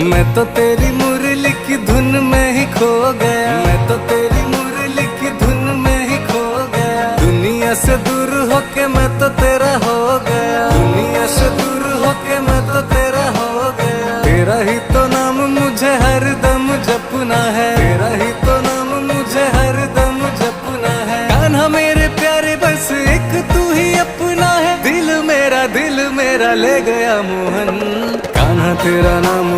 मैं तो तेरी मुरली की धुन में ही खो गया, मैं तो तेरी मुरली की धुन में ही खो गया। दुनिया से दूर होके मैं तो तेरा हो गया, दुनिया से दूर होके मैं तो तेरा हो गया। तेरा ही तो नाम मुझे हर दम जपना है, तेरा ही तो नाम मुझे हर दम जपना है। कान्हा मेरे प्यारे बस एक तू ही अपना है, दिल मेरा ले गया मोहन। कान्हा तेरा नाम